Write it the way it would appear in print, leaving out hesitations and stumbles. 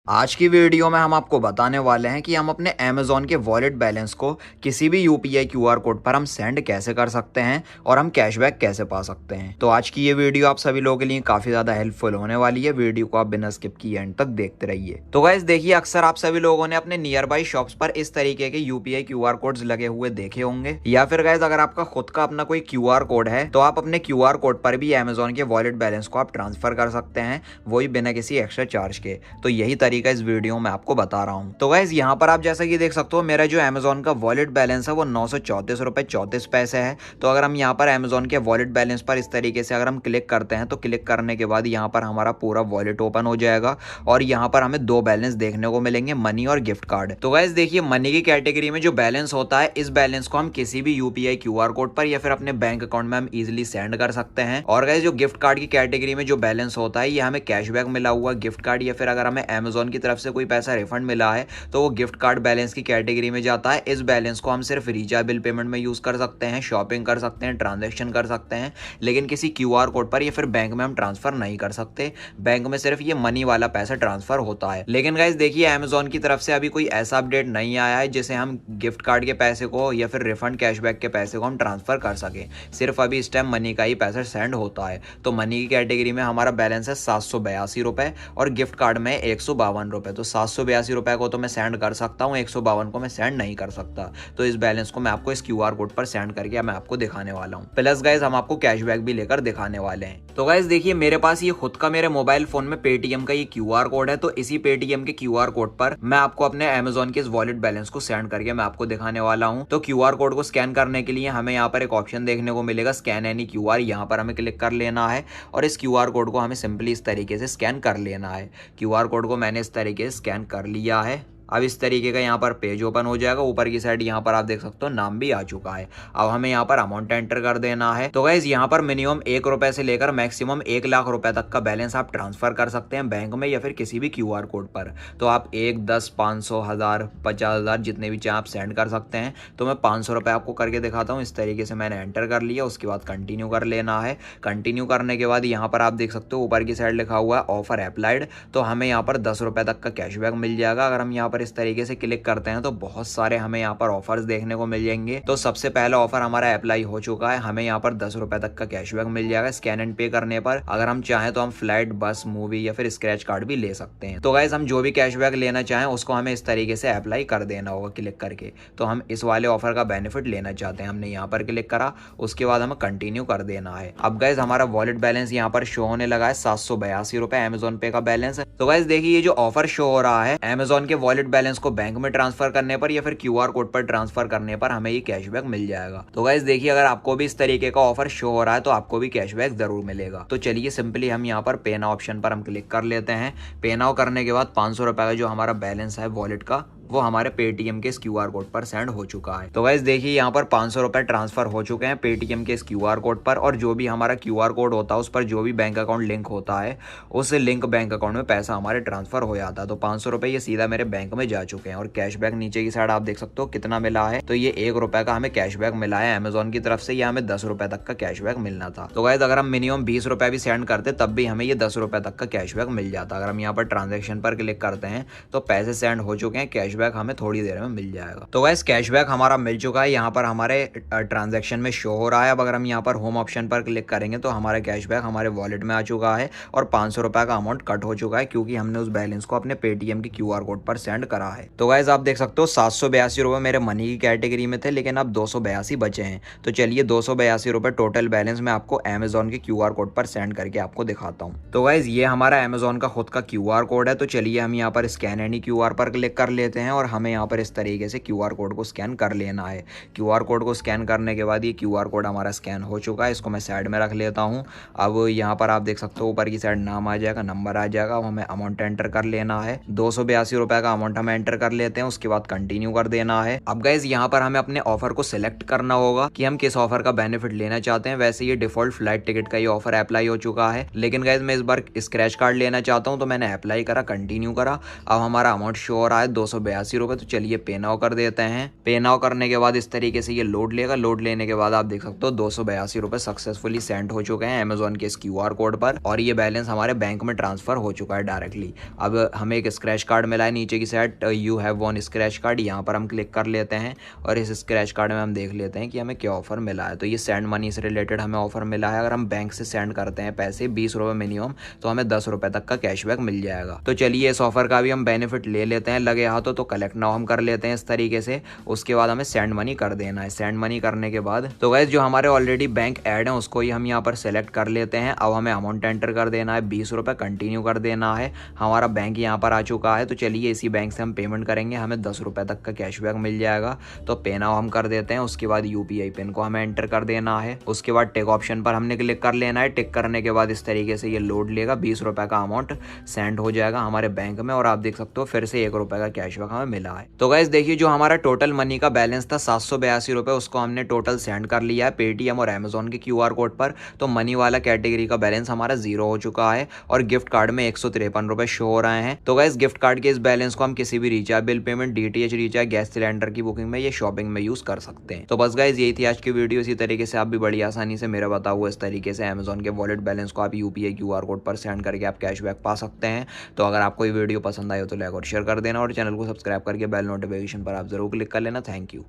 आज की वीडियो में हम आपको बताने वाले हैं कि हम अपने अमेज़न के वॉलेट बैलेंस को किसी भी यूपीआई क्यूआर कोड पर हम सेंड कैसे कर सकते हैं और हम कैशबैक कैसे पा सकते हैं। तो आज की ये वीडियो आप सभी लोगों के लिए काफ़ी ज़्यादा हेल्पफुल होने वाली है। वीडियो को आप बिना स्किप किए एंड तक देखते रहिए। तो गाइस देखिए, अक्सर आप सभी लोगों ने अपने नियर बाई शॉप्स पर इस तरीके के यूपीआई क्यूआर कोड्स लगे हुए देखे होंगे, या फिर गाइस अगर आपका खुद का अपना कोई क्यूआर कोड है तो आप अपने क्यूआर कोड पर भी अमेज़न के वॉलेट बैलेंस को आप ट्रांसफर कर सकते हैं, वही बिना किसी एक्स्ट्रा चार्ज के। तो यही तरीका इस वीडियो में आपको बता रहा हूं। तो गाइस यहाँ पर आप जैसा कि देख सकते हो, मेरा जो अमेज़न का वॉलेट बैलेंस है वो 934 रुपए 34 पैसे है। तो अगर हम यहाँ पर अमेज़न के वॉलेट बैलेंस पर इस तरीके से अगर हम क्लिक करते हैं तो क्लिक करने के बाद यहाँ पर हमारा पूरा वॉलेट ओपन हो जाएगा और यहाँ पर हमें दो बैलेंस देखने को मिलेंगे, मनी और गिफ्ट कार्ड। तो गाइस देखिए, मनी की कैटेगरी में जो बैलेंस होता है, इस बैलेंस को हम किसी भी यूपीआई क्यूआर कोड पर या फिर अपने बैंक अकाउंट में हम इजिली सेंड कर सकते हैं। और गाइस जो गिफ्ट कार्ड की कैटेगरी में जो बैलेंस होता है, ये हमें कैशबैक मिला हुआ गिफ्ट कार्ड या फिर अगर हमें अमेज़न की तरफ से कोई पैसा रिफंड मिला है तो वो गिफ्ट कार्ड बैलेंस की कैटेगरी में जाता है। इस बैलेंस को हम सिर्फ रिचार्ज बिल पेमेंट में यूज कर सकते हैं, शॉपिंग कर सकते हैं, ट्रांजैक्शन कर सकते हैं, लेकिन किसी क्यूआर कोड पर या फिर बैंक में हम ट्रांसफर नहीं कर सकते। बैंक में सिर्फ ये मनी वाला पैसा ट्रांसफर होता है। लेकिन गाइस देखिए, अमेज़न की तरफ से अभी कोई ऐसा अपडेट नहीं आया है जिसे हम गिफ्ट कार्ड के पैसे को या फिर रिफंड कैशबैक के पैसे को हम ट्रांसफर कर सकें। सिर्फ अभी इस टाइम मनी का ही पैसा सेंड होता है। तो मनी की कैटेगरी में हमारा बैलेंस है 782 रुपए और गिफ्ट कार्ड में 152 रुपए। तो 782 रुपए को तो मैं सेंड कर सकता हूँ, 152 को मैं सेंड नहीं कर सकता। तो इस बैलेंस को मैं आपको इस क्यूआर कोड पर सेंड करके मैं आपको दिखाने वाला हूँ। प्लस गाइस हम आपको कैशबैक भी लेकर दिखाने वाले हैं। तो गाइस देखिए, मेरे पास ये खुद का मेरे मोबाइल फोन में पेटीएम का ये क्यूआर कोड है। तो इसी पेटीएम के क्यूआर कोड पर मैं आपको अपने अमेज़न के इस वॉलेट बैलेंस को सेंड करके मैं आपको दिखाने वाला हूँ। तो क्यूआर कोड को स्कैन करने के लिए हमें यहाँ पर एक ऑप्शन देखने को मिलेगा, स्कैन एनी क्यूआर। यहाँ पर हमें क्लिक कर लेना है और इस क्यूआर कोड को हमें सिंपली इस तरीके से स्कैन कर लेना है। क्यूआर कोड को मैंने इस तरीके से स्कैन कर लिया है। अब इस तरीके का यहाँ पर पेज ओपन हो जाएगा। ऊपर की साइड यहाँ पर आप देख सकते हो नाम भी आ चुका है। अब हमें यहाँ पर अमाउंट एंटर कर देना है। तो गाइस यहाँ पर मिनिमम 1 रुपए से लेकर मैक्सिमम 1 लाख रुपए तक का बैलेंस आप ट्रांसफर कर सकते हैं बैंक में या फिर किसी भी क्यूआर कोड पर। तो आप 1, 10, 500, 1000, 50,000 जितने भी चाहे आप सेंड कर सकते हैं। तो मैं 500 रुपए आपको करके दिखाता हूँ। इस तरीके से मैंने एंटर कर लिया, उसके बाद कंटिन्यू कर लेना है। कंटिन्यू करने के बाद यहाँ पर आप देख सकते हो ऊपर की साइड लिखा हुआ है ऑफर अप्लाइड। तो हमें यहाँ पर 10 रुपए तक का कैशबैक मिल जाएगा। अगर हम यहाँ पर इस तरीके से क्लिक करते हैं तो बहुत सारे हमें यहाँ पर ऑफर्स देखने को मिल जाएंगे। तो सबसे पहला ऑफर हमारा अप्लाई हो चुका है, हमें यहाँ पर 10 रुपए तक का कैशबैक मिल जाएगा स्कैन एंड पे करने पर। अगर हम चाहें तो हम फ्लाइट, बस, मूवी या फिर स्क्रैच कार्ड भी ले सकते हैं। तो गाइस हम जो भी कैशबैक लेना चाहें उसको हमें इस तरीके से अप्लाई कर देना होगा क्लिक करके। तो हम इस वाले ऑफर का बेनिफिट लेना चाहते हैं, हमने यहाँ पर क्लिक करा, उसके बाद हमें कंटिन्यू कर देना है। अब गाइस हमारा वॉलेट बैलेंस यहाँ पर शो होने लगा है 782 रुपए अमेज़न पे का बैलेंस है। तो गाइस देखिए, ये जो ऑफर शो हो रहा है अमेज़न के वॉलेट बैलेंस को बैंक में ट्रांसफर करने पर या फिर क्यूआर कोड पर ट्रांसफर करने पर हमें ये कैशबैक मिल जाएगा। तो गाइस देखिए, अगर आपको भी इस तरीके का ऑफर शो हो रहा है तो आपको भी कैशबैक जरूर मिलेगा। तो चलिए सिंपली हम यहाँ पर पे नाउ ऑप्शन पर हम क्लिक कर लेते हैं। पे नाउ करने के बाद 500 रुपए का जो हमारा बैलेंस है वॉलेट का, वो हमारे पेटीएम के इस क्यूआर कोड पर सेंड हो चुका है। तो गाइस देखिए, यहाँ पर 500 रुपए ट्रांसफर हो चुके हैं पेटीएम के इस क्यूआर कोड पर। और जो भी हमारा क्यूआर कोड होता है उस पर जो भी बैंक अकाउंट लिंक होता है, उस लिंक बैंक अकाउंट में पैसा हमारे ट्रांसफर हो जाता है। तो 500 रुपए ये सीधा मेरे बैंक में जा चुके हैं। और कैशबैक नीचे की साइड आप देख सकते हो कितना मिला है। तो ये 1 रुपए का हमें कैशबैक मिला है अमेज़न की तरफ से। ये हमें 10 रुपए तक का कैशबैक मिलना था। तो गाइस अगर हम मिनिमम 20 रुपए भी सेंड करते तब भी हमें ये 10 रुपए तक का कैशबैक मिल जाता। अगर हम यहाँ पर ट्रांजेक्शन पर क्लिक करते हैं तो पैसे सेंड हो चुके हैं, कैशबैक हमें थोड़ी देर में मिल जाएगा। तो गाइस कैशबैक हमारा मिल चुका है, यहाँ पर हमारे ट्रांजैक्शन में शो हो रहा है। अब अगर हम यहाँ पर होम ऑप्शन पर क्लिक करेंगे तो हमारा कैशबैक हमारे वॉलेट में आ चुका है और 500 रुपए का अमाउंट कट हो चुका है, क्योंकि हमने उस बैलेंस को अपने पेटीएम के क्यूआर कोड पर सेंड करा है। तो गाइस आप देख सकते हो 782 रुपए मेरे मनी की कैटेगरी में थे, लेकिन अब 282 बचे हैं। तो चलिए 282 रुपए टोटल बैलेंस में आपको अमेज़न के क्यूआर कोड पर सेंड करके आपको दिखाता हूँ। तो गाइस ये हमारा अमेज़न का खुद का क्यूआर कोड है। तो चलिए हम यहाँ पर स्कैन एनी क्यूआर पर क्लिक कर लेते हैं और हमें यहाँ पर इस तरीके से क्यूआर कोड को स्कैन कर लेना है। क्यूआर कोड को स्कैन करने के बाद ये क्यूआर कोड हमारा स्कैन हो चुका है। इसको मैं साइड में रख लेता हूँ। अब यहाँ पर आप देख सकते हो ऊपर की साइड नाम आ जाएगा, नंबर आ जाएगा। अब हमें अमाउंट एंटर कर लेना है, 282 रुपए का अमाउंट हम एंटर कर लेते हैं, उसके बाद कंटिन्यू कर देना है। अब गाइस यहाँ पर हमें अपने ऑफर को सिलेक्ट करना होगा कि हम किस ऑफर का बेनिफिट लेना चाहते हैं। वैसे ये डिफॉल्ट फ्लाइट टिकट का ये ऑफर अप्लाई हो चुका है, लेकिन गाइस मैं इस बार स्क्रैच कार्ड लेना चाहता हूँ। तो मैंने अप्लाई करा, कंटिन्यू करा। अब हमारा अमाउंट शो हो रहा है ₹782। तो चलिए पे नाउ कर देते हैं। पे नाउ करने के बाद इस तरीके से ये लोड लेगा। लोड लेने के बाद आप देख सकते हो ₹282 सक्सेसफुली सेंड हो चुके हैं अमेजोन के इस QR कोड पर, और ये बैलेंस हमारे बैंक में ट्रांसफर हो चुका है डायरेक्टली। अब हमें एक स्क्रैच कार्ड मिला है नीचे की side, you have one scratch card, यहाँ पर हम क्लिक कर लेते हैं और इस स्क्रैच कार्ड में हम देख लेते हैं कि हमें क्या ऑफर मिला है। तो ये सेंड मनी से रिलेटेड हमें ऑफर मिला है। अगर हम बैंक से सेंड करते हैं पैसे ₹20 मिनिमम, तो हमें ₹10 तक का कैशबैक मिल जाएगा। तो चलिए इस ऑफर का भी हम बेनिफिट ले लेते हैं लगे हाथों। तो कलेक्ट नाउ हम कर लेते हैं इस तरीके से। उसके बाद हमें सेंड मनी कर देना है। सेंड मनी करने के बाद तो गाइस जो हमारे ऑलरेडी बैंक ऐड है उसको ही हम यहाँ पर सेलेक्ट कर लेते हैं। अब हमें अमाउंट एंटर कर देना है ₹20, कंटिन्यू कर देना है। हमारा बैंक यहाँ पर आ चुका है। तो चलिए इसी बैंक से हम पेमेंट करेंगे, हमें ₹10 तक का कैशबैक मिल जाएगा। तो पे नाउ हम कर देते हैं। उसके बाद UPI पिन को हमें एंटर कर देना है। उसके बाद टिक ऑप्शन पर हमने क्लिक कर लेना है। टिक करने के बाद इस तरीके से ये लोड लेगा। ₹20 का अमाउंट सेंड हो जाएगा हमारे बैंक में, और आप देख सकते हो फिर से ₹1 का कैशबैक हमें मिला है। तो गाइस देखिए जो हमारा टोटल मनी का बैलेंस था ₹782, उसको हमने टोटल सेंड कर लिया है पेटीएम और अमेजोन के QR कोड पर। तो मनी वाला कैटेगरी का बैलेंस हमारा 0 हो चुका है और गिफ्ट कार्ड में ₹153 शो हो रहे हैं। तो गाइस गिफ्ट कार्ड के इस बैलेंस को हम किसी भी recharge, bill payment, DTH recharge, gas cylinder की बुकिंग में, ये शॉपिंग में यूज कर सकते हैं। तो बस गाइस यही थी आज की वीडियो। इसी तरीके से आप भी बड़ी आसानी से मेरा बताया हुआ इस तरीके से अमेजोन के वॉलेट बैलेंस को आप UPI QR कोड पर सेंड करके आप कैशबैक पा सकते हैं। तो अगर आपको ये वीडियो पसंद आई हो तो लाइक और शेयर कर देना, और चैनल को सब्सक्राइब करके बेल नोटिफिकेशन पर आप जरूर क्लिक कर लेना। Thank you.